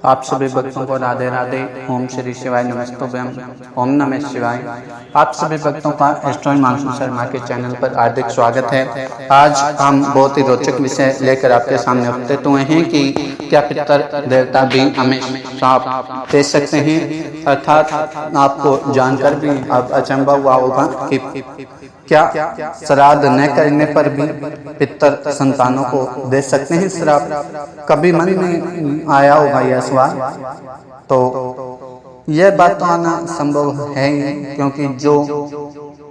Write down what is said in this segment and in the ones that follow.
आप सभी भक्तों को राधे राधे। ओम श्री शिवाय नमस्तुभ्यम। ओम नमः शिवाय। आप सभी भक्तों का एस्ट्रो हिमांशु शर्मा के चैनल पर हार्दिक स्वागत है। आज हम बहुत ही रोचक विषय लेकर आपके सामने उपस्थित हुए हैं कि क्या पितर देवता भी हमें श्राप दे सकते हैं। अर्थात आपको जानकर भी अब अचंभा हुआ होगा कि क्या श्राद्ध न करने पर भी पितर संतानों को दे सकते हैं श्राप। कभी मन में आया होगा यह सवाल। तो यह बात तो आना संभव है ही, क्योंकि जो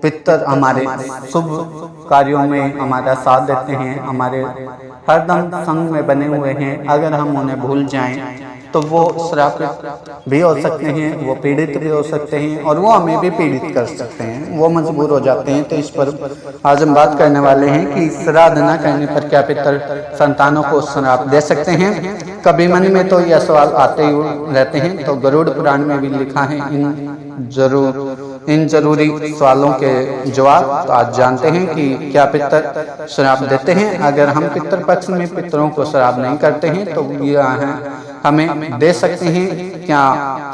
पितर हमारे शुभ कार्यों में हमारा साथ देते हैं, हमारे हरदम संग में बने हुए हैं, अगर हम उन्हें भूल जाएं तो वो श्रापित भी हो सकते हैं, वो पीड़ित भी हो सकते हैं और वो हमें भी पीड़ित कर सकते हैं, वो मजबूर हो जाते हैं। तो इस पर आज हम बात करने वाले हैं कि श्राद्ध न करने पर क्या पितर संतानों को श्राप दे सकते हैं। कभी मन में तो यह सवाल आते ही रहते हैं। तो गरुड़ पुराण में भी लिखा है इन जरूरी सवालों के जवाब। तो आज जानते हैं कि क्या पितर श्राप देते हैं। अगर हम पितर पक्ष में पितरों को श्राप नहीं करते हैं तो यह हमें दे सकते हैं क्या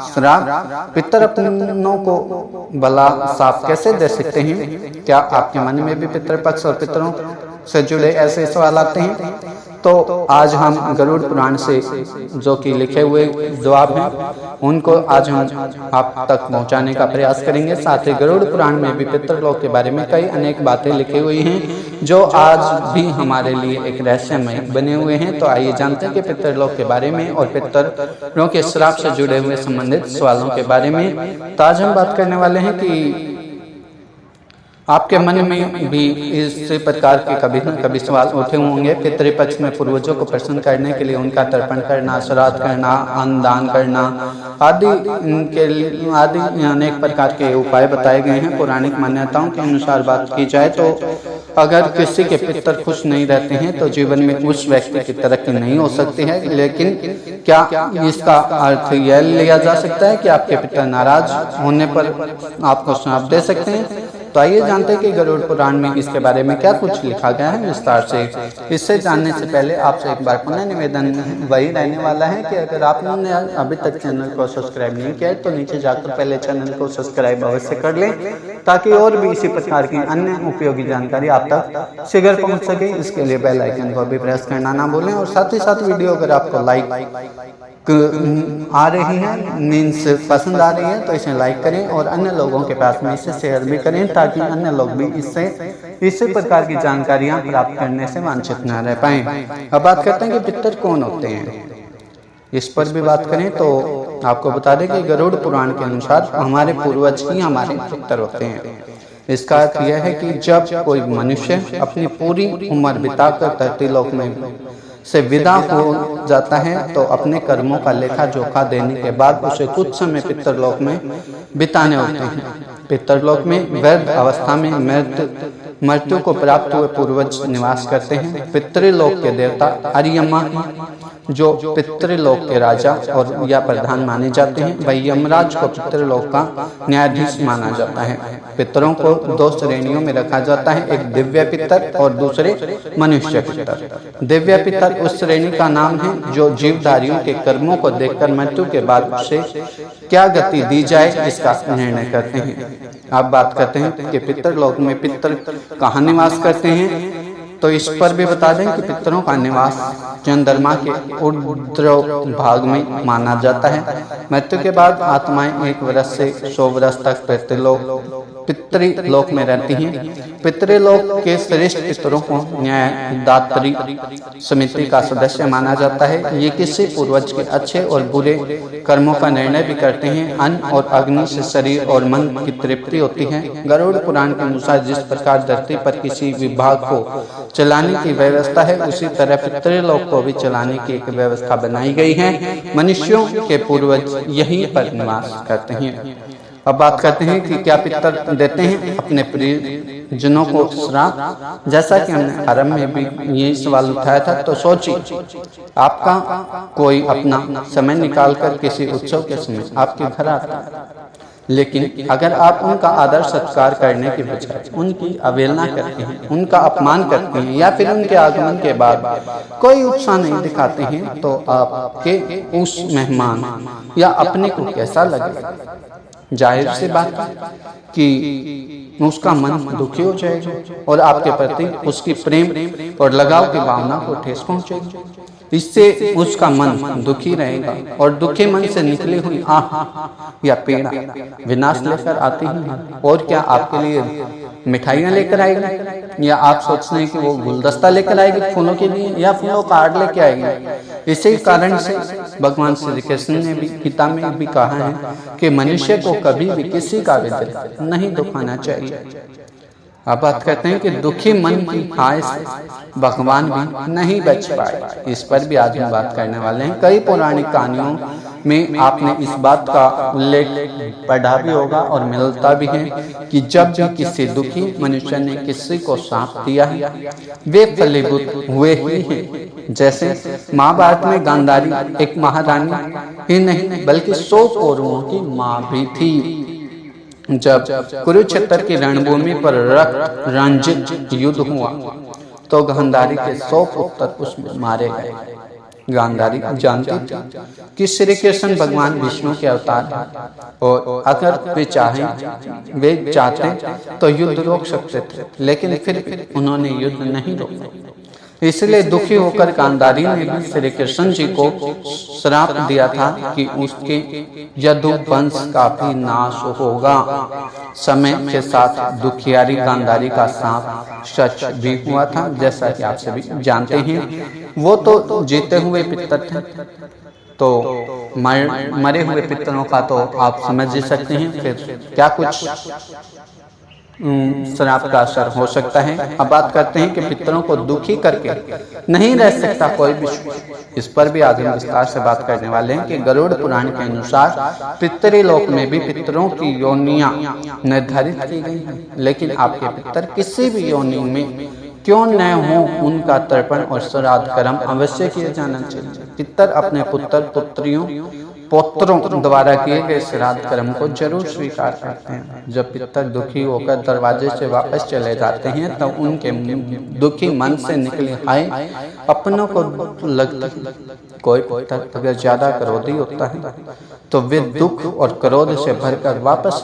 श्राप। पितर अपनों को भला श्राप कैसे दे सकते हैं। क्या आपके मन में भी पितर पक्ष और पितरों से जुड़े ऐसे सवाल आते हैं। तो आज हम गरुड़ पुराण से जो कि लिखे हुए जवाब हैं उनको आज हम आप तक पहुंचाने का प्रयास करेंगे। साथ ही गरुड़ पुराण में भी पितरलोक के बारे में कई अनेक बातें लिखी हुई हैं जो आज भी हमारे लिए एक रहस्यमय बने हुए हैं। तो आइए जानते हैं कि पितरलोक के बारे में और पितरों के श्राप से जुड़े हुए संबंधित सवालों के बारे में। तो आज हम बात करने वाले हैं कि आपके मन में भी इस प्रकार के कभी न कभी सवाल उठे होंगे। पितृपक्ष में पूर्वजों को प्रसन्न करने के लिए उनका तर्पण करना, श्राद्ध करना, अन्न दान करना आदि अनेक प्रकार के उपाय बताए गए हैं। पौराणिक मान्यताओं के अनुसार बात की जाए तो अगर किसी के पितर खुश नहीं रहते हैं तो जीवन में उस व्यक्ति की तरक्की नहीं हो सकती है। लेकिन क्या इसका अर्थ यह लिया जा सकता है कि आपके पिता नाराज होने पर आपको श्राप दे सकते हैं। तो आइए जानते हैं कि गरुड़ पुराण में इसके बारे में क्या कुछ लिखा गया है विस्तार से। इससे जानने से पहले आपसे एक बार पुनः निवेदन वही रहने वाला है कि अगर आपने अभी तक चैनल को सब्सक्राइब नहीं किया है तो नीचे जाकर पहले चैनल को सब्सक्राइब अवश्य कर लें, ताकि और भी इसी प्रकार की अन्य उपयोगी जानकारी आप तक शीघ्र पहुंच सके। इसके लिए बेल आइकन को भी प्रेस करना ना भूलें और साथ ही साथ वीडियो अगर आपको लाइक आ रही है, मीन्स पसंद आ रही है, तो इसे लाइक करें और अन्य लोगों के पास में इसे शेयर भी करें, ताकि अन्य लोग भी इससे इसी प्रकार की जानकारियां प्राप्त करने से वंचित न रह पाएं। अब बात करते हैं कि पितर कौन होते हैं। इस पर भी बात करें तो आपको बता दें कि गरुड़ पुराण के अनुसार हमारे पूर्वज ही हमारे पितर होते हैं। इसका अर्थ यह है कि जब कोई मनुष्य अपनी पूरी उम्र बिताकर धरती लोक में से विदा हो जाता है तो अपने कर्मों का लेखा जोखा देने के बाद उसे कुछ समय पितरलोक में बिताने होते हैं। पितरलोक में वृद्ध अवस्था में मृत्यु को प्राप्त हुए पूर्वज निवास करते हैं। पितृलोक के देवता अरियमा जो पितृलोक के राजा और या प्रधान माने जाते हैं, वही यमराज को पितृलोक का न्यायाधीश माना जाता है। पितरों को दो श्रेणियों में रखा जाता है, एक दिव्य पितर और दूसरे मनुष्य पितर। दिव्य पितर उस श्रेणी का नाम है जो जीवधारियों के कर्मों को देखकर मृत्यु के बाद उसे क्या गति दी जाए इसका निर्णय करते हैं। अब बात करते हैं कि पितरलोक में पितर कहाँ निवास करते हैं। तो इस पर भी बता दें कि पितरों का निवास चंद्रमा के ऊर्ध्व भाग में माना जाता है। मृत्यु के बाद आत्माएं 1 वर्ष से 100 वर्ष तक पितृलोक में रहती हैं। पितृलोक के श्रेष्ठ पितरों को न्यायदात्री समिति का सदस्य माना जाता है। ये किसी पूर्वज के अच्छे और बुरे कर्मों का निर्णय भी करते हैं। अन्न और अग्नि से शरीर और मन की तृप्ति होती है। गरुड़ पुराण के अनुसार जिस प्रकार धरती पर किसी विभाग को चलाने की व्यवस्था है, उसी तरह पितृलोक को भी चलाने की एक व्यवस्था बनाई गई है। मनुष्यों के पूर्वज यहीं पर निवास करते हैं। अब बात करते हैं कि क्या पितर देते हैं अपने प्रियजनों को श्राप। जैसा कि हमने आरंभ में भी ये सवाल उठाया था, तो सोचिए आपका कोई अपना समय निकालकर किसी उत्सव के समय आपके घर आता है, लेकिन अगर आप उनका आदर सत्कार करने के बजाय उनकी अवहेलना करते हैं, उनका अपमान करते हैं या फिर उनके आगमन के बाद कोई उत्साह नहीं दिखाते हैं, तो आपके उस मेहमान या अपने को कैसा लगेगा? जाहिर सी बात कि उसका मन दुखी हो जाएगा और आपके प्रति उसकी प्रेम और लगाव की भावना को ठेस पहुंचेगी। इससे उसका मन दुखी रहेगा और दुखी मन से निकली हुई आह या पीड़ा विनाश लेकर आती ही। और क्या आपके लिए मिठाइयाँ लेकर आएगी, या आप सोचते हैं कि वो गुलदस्ता लेकर आएगी फूलों के लिए, या फूलों का हार लेकर आएगी? इसी कारण से भगवान श्री कृष्ण ने भी गीता में भी कहा है कि मनुष्य को कभी भी किसी का भी दिल नहीं दुखाना चाहिए। आप बात करते हैं कि दुखी मन की हाय से भगवान भी नहीं बच पाए। इस पर भी आज हम बात करने वाले हैं। कई पौराणिक कहानियों में आपने इस बात का उल्लेख पढ़ा भी होगा और मिलता भी है कि जब भी किसी दुखी मनुष्य ने किसी को श्राप दिया है, वे फलीभूत हुए ही हैं। जैसे महाभारत में गांधारी एक महारानी ही नहीं बल्कि 100 कौरवों की माँ भी थी। जब कुरुक्षेत्र की रणभूमि पर रक्त रंजित युद्ध हुआ तो गांधारी के 100 पुत्र उसमें मारे गए। गांधारी जानती थी कि श्री कृष्ण भगवान विष्णु के अवतार हैं और अगर वे चाहते तो युद्ध रोक सकते थे, लेकिन फिर उन्होंने युद्ध नहीं रोका। इसलिए दुखी होकर गांधारी ने भी श्री कृष्ण जी को श्राप दिया था कि उसके यदु वंश का भी नाश होगा। समय के साथ दुखियारी गांधारी का श्राप सच भी हुआ था, जैसा कि आप सभी जानते हैं। वो तो जीते हुए पितर थे, तो मरे हुए पितरों का तो आप समझ ही सकते हैं फिर क्या कुछ श्राप का असर हो सकता है। अब बात करते हैं कि पितरों को दुखी करके नहीं रह सकता कोई भी। इस पर भी आज हम विस्तार से बात करने वाले हैं कि गरुड़ पुराण के अनुसार पितृलोक में भी पितरों की योनियां निर्धारित की गई हैं, लेकिन आपके पितर किसी भी योनि में क्यों न हो, उनका तर्पण और श्राद्ध कर्म अवश्य किए जाना चाहिए। पितर अपने पुत्र पुत्रियों पौत्रों द्वारा किए गए श्राद्ध कर्म को जरूर स्वीकार करते हैं। जब पितर दुखी होकर दरवाजे से वापस चले जाते हैं तो उनके दुखी मन से निकले हाय अपनों को लगती है। कोई पुत्र अगर ज्यादा क्रोधी होता है तो वे दुख और क्रोध से भरकर वापस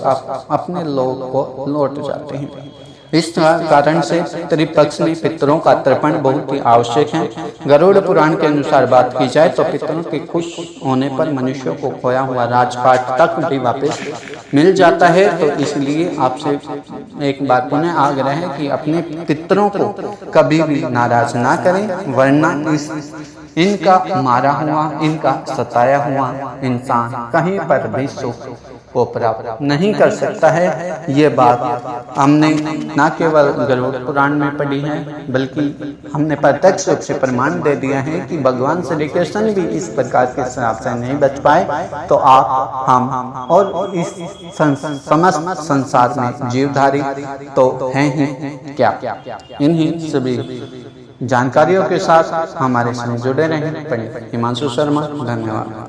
अपने लोग को लौट जाते हैं। इस कारण से पितृपक्ष में पितरों का तर्पण बहुत ही आवश्यक है। गरुड़ पुराण के अनुसार बात की जाए तो पितरों के खुश होने पर मनुष्यों को खोया हुआ राजपाट तक भी वापस मिल जाता है। तो इसलिए आपसे एक बात पुनः आग्रह है कि अपने पितरों को कभी भी नाराज ना करें, वरना इनका मारा हुआ, इनका सताया हुआ इंसान कहीं पर भी सुख को प्राप्त नहीं कर सकता है। ये बात हमने न केवल गरुड़ पुराण में पढ़ी है, बल्कि हमने प्रत्यक्ष रूप से प्रमाण दे दिया है कि भगवान श्री कृष्ण भी इस प्रकार के श्राप से नहीं बच पाए। तो आप, हम और इस समस्त संसार में जीवधारी तो हैं ही क्या। इन्हीं सभी जानकारियों के साथ हमारे संग जुड़े रहें। पंडित हिमांशु शर्मा, धन्यवाद।